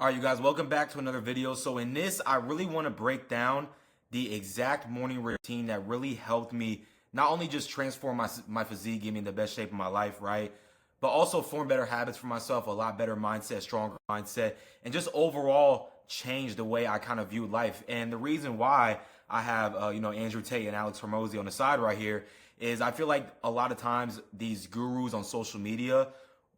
All right, you guys, welcome back to another video. So in this, I really want to break down the exact morning routine that really helped me not only just transform my physique, give me the best shape of my life, right? But also form better habits for myself, a lot better mindset, stronger mindset, and just overall change the way I kind of view life. And the reason why I have, Andrew Tate and Alex Hormozy on the side right here is I feel like a lot of times these gurus on social media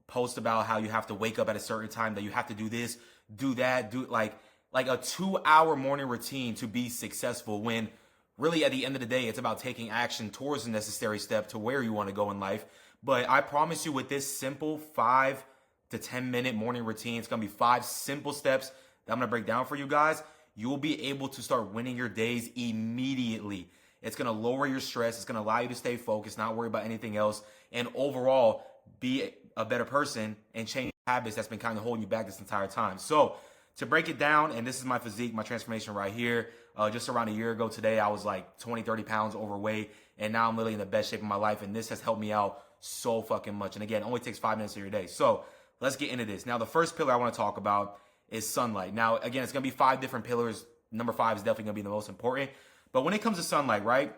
post about how you have to wake up at a certain time, that you have to do this, do that, do like a 2-hour morning routine to be successful, when really at the end of the day, it's about taking action towards the necessary step to where you want to go in life. But I promise you, with this simple 5 to 10 minute morning routine, it's going to be 5 simple steps that I'm going to break down for you guys. You will be able to start winning your days immediately. It's going to lower your stress. It's going to allow you to stay focused, not worry about anything else, and overall be a better person and change habits that's been kind of holding you back this entire time. So to break it down, and this is my physique, my transformation right here. Just around a year ago today, I was like 20, 30 pounds overweight, and now I'm literally in the best shape of my life, and this has helped me out so fucking much. And again, it only takes 5 minutes of your day. So let's get into this. Now, the first pillar I want to talk about is sunlight. Now, again, it's going to be 5 different pillars. Number 5 is definitely going to be the most important. But when it comes to sunlight, right,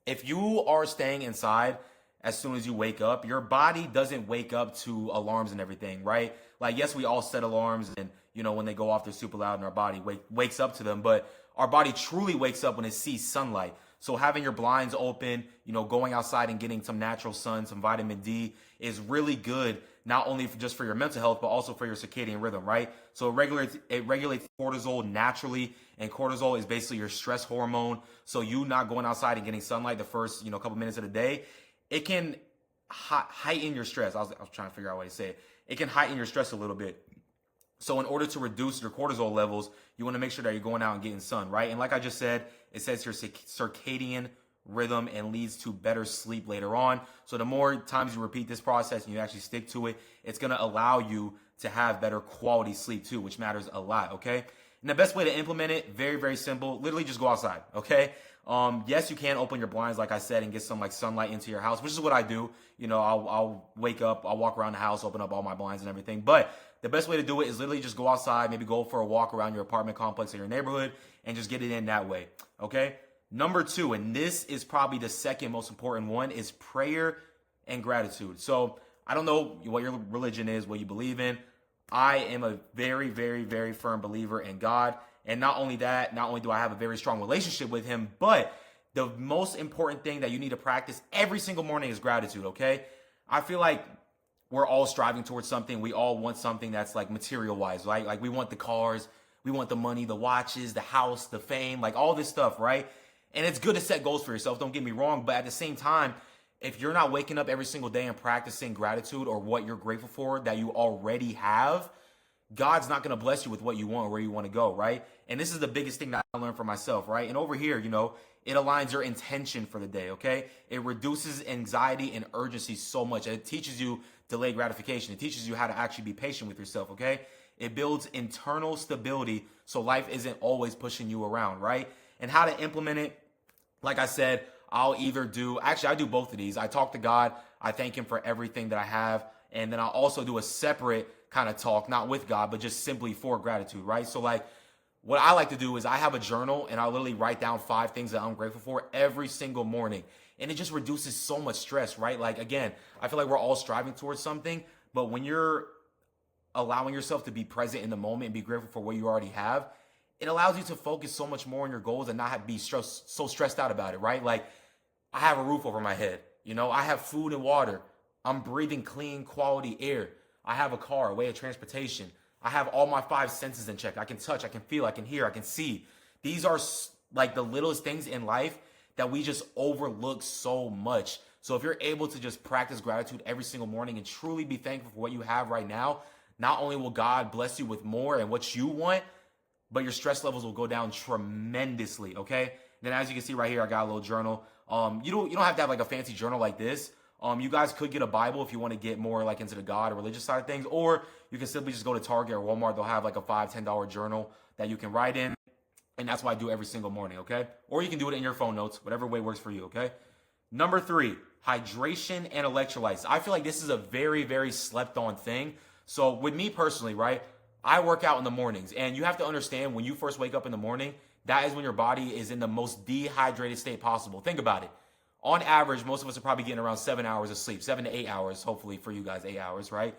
if you are staying inside as soon as you wake up, your body doesn't wake up to alarms and everything, right? Like, yes, we all set alarms, and, when they go off, they're super loud and our body wakes up to them. But our body truly wakes up when it sees sunlight. So having your blinds open, going outside and getting some natural sun, some vitamin D is really good, not only just for your mental health, but also for your circadian rhythm, right? So it regulates cortisol naturally, and cortisol is basically your stress hormone. So you not going outside and getting sunlight the first, couple minutes of the day, it can heighten your stress. I was trying to figure out a way to say it. It can heighten your stress a little bit. So in order to reduce your cortisol levels, you want to make sure that you're going out and getting sun, right? And like I just said, it sets your circadian rhythm and leads to better sleep later on. So the more times you repeat this process and you actually stick to it, it's going to allow you to have better quality sleep too, which matters a lot, okay? And the best way to implement it, very, very simple, literally just go outside, okay? Yes, you can open your blinds, like I said, and get some like sunlight into your house, which is what I do. I'll wake up, I'll walk around the house, open up all my blinds and everything. But the best way to do it is literally just go outside, maybe go for a walk around your apartment complex or your neighborhood, and just get it in that way, okay? Number 2, and this is probably the second most important one, is prayer and gratitude. So I don't know what your religion is, what you believe in. I am a very, very, very firm believer in God. And not only that, not only do I have a very strong relationship with him, but the most important thing that you need to practice every single morning is gratitude, okay? I feel like we're all striving towards something. We all want something that's like material-wise, right? Like we want the cars, we want the money, the watches, the house, the fame, like all this stuff, right? And it's good to set goals for yourself, don't get me wrong, but at the same time, if you're not waking up every single day and practicing gratitude or what you're grateful for that you already have, God's not going to bless you with what you want or where you want to go, right? And this is the biggest thing that I learned for myself, right? And over here, it aligns your intention for the day, okay? It reduces anxiety and urgency so much. It teaches you delayed gratification. It teaches you how to actually be patient with yourself, okay? It builds internal stability so life isn't always pushing you around, right? And how to implement it, like I said, I do both of these. I talk to God. I thank him for everything that I have. And then I'll also do a separate kind of talk, not with God, but just simply for gratitude, right? So like what I like to do is I have a journal, and I'll literally write down 5 things that I'm grateful for every single morning. And it just reduces so much stress, right? Like, again, I feel like we're all striving towards something, but when you're allowing yourself to be present in the moment and be grateful for what you already have, it allows you to focus so much more on your goals and not have to be so stressed out about it, right? Like, I have a roof over my head. I have food and water. I'm breathing clean, quality air. I have a car, a way of transportation. I have all my 5 senses in check. I can touch, I can feel, I can hear, I can see. These are like the littlest things in life that we just overlook so much. So if you're able to just practice gratitude every single morning and truly be thankful for what you have right now, not only will God bless you with more and what you want, but your stress levels will go down tremendously, okay? Then as you can see right here, I got a little journal. You don't have to have like a fancy journal like this. You guys could get a Bible if you want to get more like into the God or religious side of things, or you can simply just go to Target or Walmart. They'll have like a $5, $10 journal that you can write in. And that's what I do every single morning, okay? Or you can do it in your phone notes, whatever way works for you, okay? Number 3, hydration and electrolytes. I feel like this is a very, very slept on thing. So with me personally, right, I work out in the mornings, and you have to understand when you first wake up in the morning, that is when your body is in the most dehydrated state possible. Think about it. On average, most of us are probably getting around 7 hours of sleep, 7 to 8 hours, hopefully for you guys, 8 hours, right?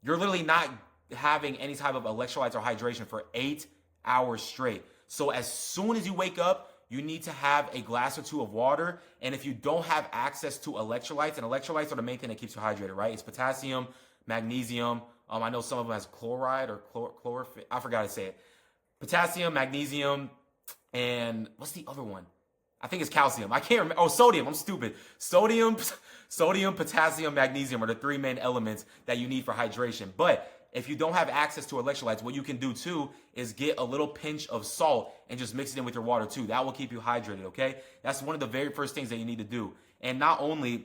You're literally not having any type of electrolytes or hydration for 8 hours straight. So as soon as you wake up, you need to have a glass or two of water. And if you don't have access to electrolytes, and electrolytes are the main thing that keeps you hydrated, right? It's potassium, magnesium. I know some of them has chloride or chlorophyll. I forgot to say it. Potassium, magnesium, and what's the other one? I think it's calcium. I can't remember. Oh, sodium. I'm stupid. Sodium, potassium, magnesium are the three main elements that you need for hydration. But if you don't have access to electrolytes, what you can do too is get a little pinch of salt and just mix it in with your water too. That will keep you hydrated, okay? That's one of the very first things that you need to do. And not only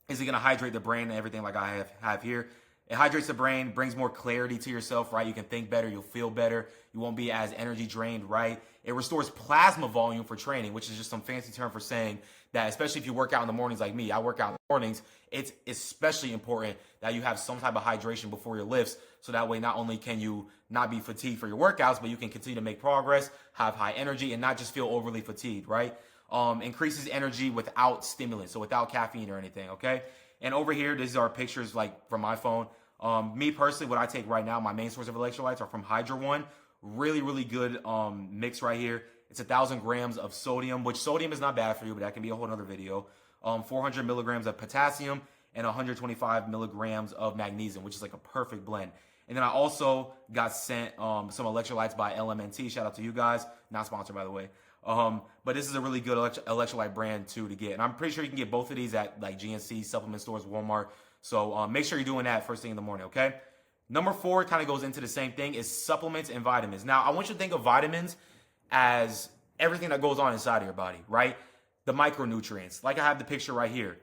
is it going to hydrate the brain and everything like I have here, it hydrates the brain, brings more clarity to yourself, right? You can think better, you'll feel better, you won't be as energy drained, right? It restores plasma volume for training, which is just some fancy term for saying that, especially if you work out in the mornings like me, I work out in the mornings, it's especially important that you have some type of hydration before your lifts, so that way not only can you not be fatigued for your workouts, but you can continue to make progress, have high energy, and not just feel overly fatigued, right? Increases energy without stimulants, so without caffeine or anything, okay? And over here, these are pictures like from my phone. Me personally, what I take right now, my main source of electrolytes are from Hydro One. Really, really good mix right here. It's 1,000 grams of sodium, which sodium is not bad for you, but that can be a whole other video. 400 milligrams of potassium and 125 milligrams of magnesium, which is like a perfect blend. And then I also got sent some electrolytes by LMNT. Shout out to you guys. Not sponsored, by the way. But this is a really good electrolyte brand too to get. And I'm pretty sure you can get both of these at like GNC, supplement stores, Walmart. So make sure you're doing that first thing in the morning, okay? Number 4 kind of goes into the same thing, is supplements and vitamins. Now, I want you to think of vitamins as everything that goes on inside of your body, right? The micronutrients. Like I have the picture right here.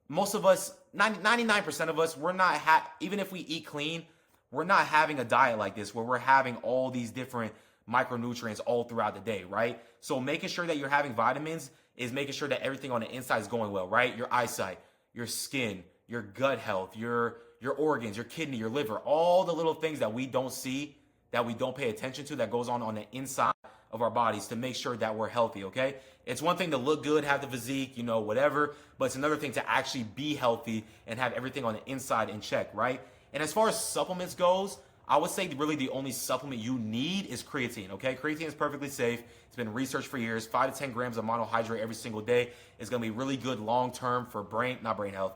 Most of us, 99% of us, we're not, even if we eat clean, we're not having a diet like this where we're having all these different micronutrients all throughout the day, right? So making sure that you're having vitamins is making sure that everything on the inside is going well, right? Your eyesight, your skin, your gut health, your organs, your kidney, your liver, all the little things that we don't see, that we don't pay attention to, that goes on the inside of our bodies to make sure that we're healthy, okay? It's one thing to look good, have the physique, you know, whatever, but it's another thing to actually be healthy and have everything on the inside in check, right? And as far as supplements goes, I would say really the only supplement you need is creatine, okay? Creatine is perfectly safe. It's been researched for years. 5 to 10 grams of monohydrate every single day is going to be really good long-term for not brain health,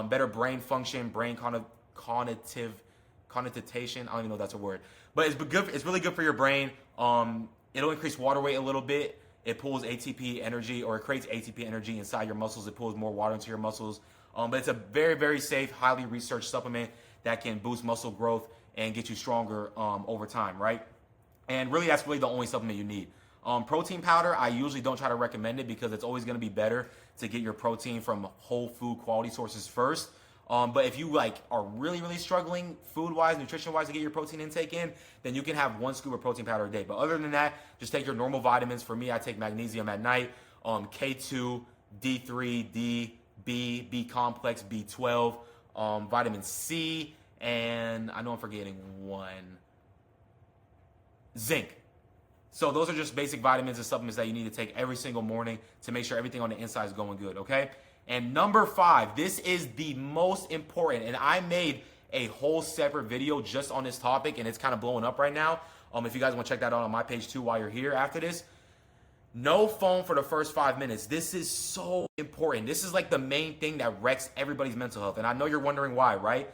better brain function, brain connotation. I don't even know if that's a word. But it's good. It's really good for your brain. It'll increase water weight a little bit. It pulls ATP energy, or it creates ATP energy inside your muscles. It pulls more water into your muscles. But it's a very, very safe, highly researched supplement that can boost muscle growth and get you stronger over time, right? And really, that's really the only supplement you need. Protein powder, I usually don't try to recommend it because it's always going to be better to get your protein from whole food quality sources first. But if you like are really, really struggling food-wise, nutrition-wise to get your protein intake in, then you can have 1 scoop of protein powder a day. But other than that, just take your normal vitamins. For me, I take magnesium at night, K2, D3, D, B complex, B12, vitamin C, and I know I'm forgetting one, zinc. So those are just basic vitamins and supplements that you need to take every single morning to make sure everything on the inside is going good, okay? And number 5, this is the most important, and I made a whole separate video just on this topic, and it's kind of blowing up right now. If you guys want to check that out on my page too while you're here after this. No phone for the first 5 minutes. This is so important. This is like the main thing that wrecks everybody's mental health, and I know you're wondering why, right?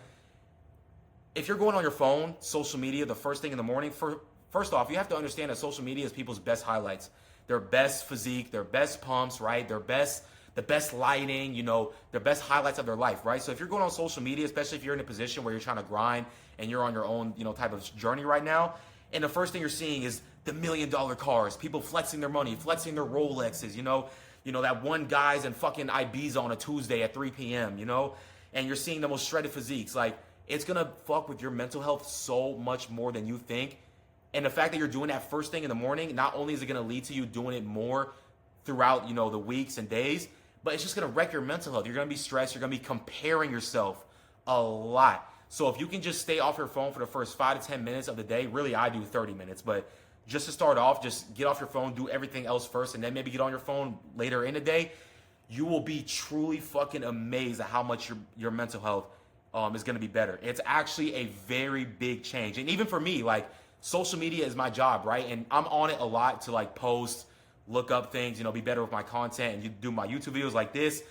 If you're going on your phone, social media, the first thing in the morning, first off, you have to understand that social media is people's best highlights. Their best physique, their best pumps, right? The best lighting, you know, their best highlights of their life, right? So if you're going on social media, especially if you're in a position where you're trying to grind and you're on your own, you know, type of journey right now, and the first thing you're seeing is the $1 million cars, people flexing their money, flexing their Rolexes, you know, that one guy's in fucking Ibiza on a Tuesday at 3 p.m., you know, and you're seeing the most shredded physiques. Like, it's going to fuck with your mental health so much more than you think. And the fact that you're doing that first thing in the morning, not only is it going to lead to you doing it more throughout, you know, the weeks and days, but it's just going to wreck your mental health. You're going to be stressed. You're going to be comparing yourself a lot. So if you can just stay off your phone for the first 5 to 10 minutes of the day, really I do 30 minutes, but just to start off, just get off your phone, do everything else first, and then maybe get on your phone later in the day, you will be truly fucking amazed at how much your mental health is going to be better. It's actually a very big change. And even for me, like, social media is my job, right? And I'm on it a lot to like post, look up things, you know, be better with my content, and you do my YouTube videos like this.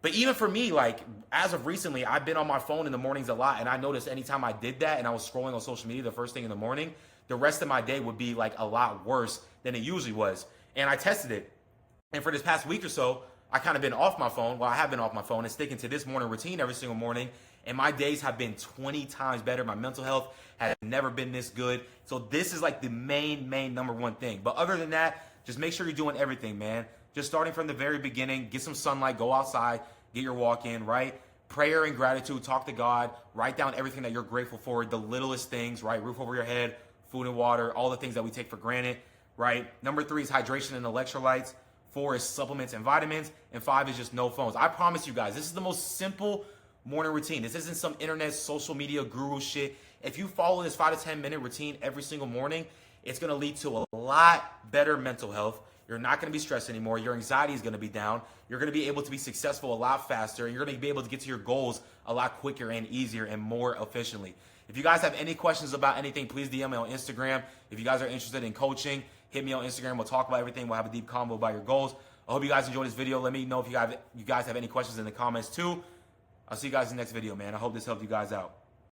But even for me, like, as of recently, I've been on my phone in the mornings a lot, and I noticed anytime I did that and I was scrolling on social media the first thing in the morning, the rest of my day would be like a lot worse than it usually was. And I tested it. And for this past week or so, I kind of been off my phone. Well, I have been off my phone and sticking to this morning routine every single morning. And my days have been 20 times better. My mental health has never been this good. So this is like the main number one thing. But other than that, just make sure you're doing everything, man. Just starting from the very beginning, get some sunlight, go outside, get your walk in, right? Prayer and gratitude, talk to God, write down everything that you're grateful for, the littlest things, right? Roof over your head, food and water, all the things that we take for granted, right? Number 3 is hydration and electrolytes. 4 is supplements and vitamins. And 5 is just no phones. I promise you guys, this is the most simple morning routine. This isn't some internet social media guru shit. If you follow this 5 to 10 minute routine every single morning, it's going to lead to a lot better mental health. You're not going to be stressed anymore. Your anxiety is going to be down. You're going to be able to be successful a lot faster. And you're going to be able to get to your goals a lot quicker and easier and more efficiently. If you guys have any questions about anything, please DM me on Instagram. If you guys are interested in coaching, hit me on Instagram. We'll talk about everything. We'll have a deep convo about your goals. I hope you guys enjoyed this video. Let me know if you guys have any questions in the comments too. I'll see you guys in the next video, man. I hope this helped you guys out.